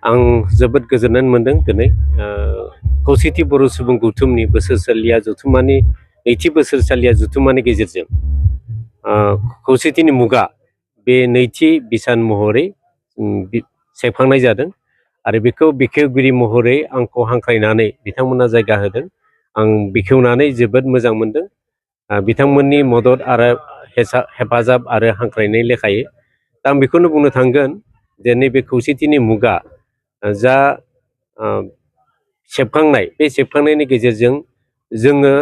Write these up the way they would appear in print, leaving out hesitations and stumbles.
आं जोबोद गोजोननाय मोनदों दिनै खौसेथि बर' सुबुं गौथुमनि बोसोरसालिया जथुम्मानि नैथि बोसोरसालिया जथुम्मानि गेजेरजों खौसेथिनि मुगा बे नैथि बिसान महरै सेबखांनाय जादों आरो बेखौ बेखेवगिरि महरै आंखौ हांख्रायनानै बिथांमोना जायगा होदों। आं बेखेवनानै जोबोद मोजां मोनदों। बिथांमोननि मदद आरो हेफाजाब आरो हांख्रायनाय लेखायै दा आं बेखौनो बुंनो थांगोन जे नैबे खौसेथिनि मुगा जा सेबखांनाय बे सेबखांनायनि गेजेरजों जोङो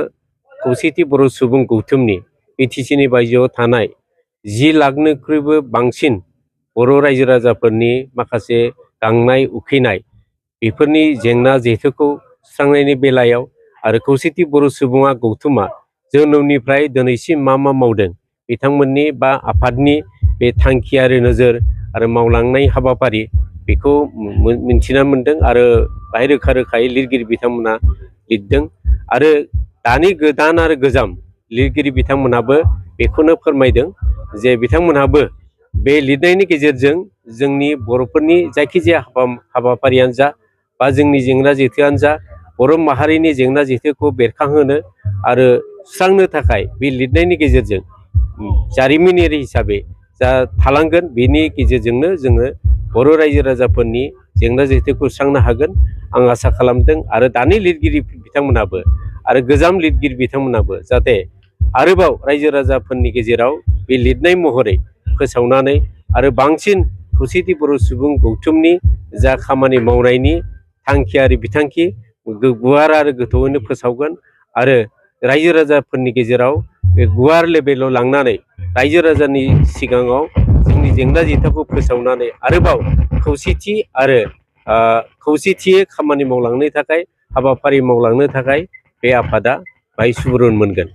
खौसेथि बर' सुबुं गौथुमनि बिटिसिनि बायजोआव थानाय 10 लाखनिख्रुइबो बांसिन बर' रायजो राजाफोरनि माखासे गांनाय उखैनाय बेफोरनि जेंना जेथोखौ सुस्रांनायनि बेलायाव आरो खौसेथि बर' सुबुङा गौथुमा जोनोमनिफ्राय दिनैसिम मा मावदों बिथांमोननि बा आफादनि बे थांखि आरो नोजोर आरो मावलांनाय हाबाफारि बेखौ मिन्थिना मोनदों आरो बाहाय रोखा रोखायै लिरगिरि बिथांमोना लिरदों आरो दानि गोदान आरो गोजाम लिरगिरि बिथांमोनाबो बेखौनो फोरमायदों जे बिथांमोनहाबो बे लिरनायनि गेजेरजों जोंनि बर'फोरनि जायखिजाया हाबाफारियानो जा बा जोंनि जेंना जेथोआनो जा बर' माहारिनि जेंना जेथोखौ बेरखांहोनो आरो सुस्रांनो थाखाय बे लिरनायनि गेजेरजों जारिमिनारि हिसाबै जा थालांगोन बेनि गेजेरजोंनो जोङो बर' रायजो राजाफोरनि जेंना जेथोखौ सुस्रांनो हागोन आं आसा खालामदों आरो दानि लिरगिरि बिथांमोनाबो आरो गोजाम लिरगिरि बिथांमोनाबो जाहाथे आरोबाव रायजो राजाफोरनि गेजेराव बे लिरनाय महरै फोसावनानै आरो बांसिन खौसेथि बर' सुबुं गौथुमनि जा खामानि मावनायनि थांखियारि बिथांखि गुवार आरो गोथौयैनो फोसावगोन आरो रायजो राजाफोरनि गेजेराव बे गुवार लेभेलाव लांनानै रायजो राजानि सिगाङाव जोंनि जेंना जेंथाखौ फोसावनानै आरोबाव खौसेथि आरो खौसेथियै खामानि मावलांनो थाखाय हाबाफारि मावलांनो थाखाय बे आफादा बाहाय सुबुरुन मोनगोन।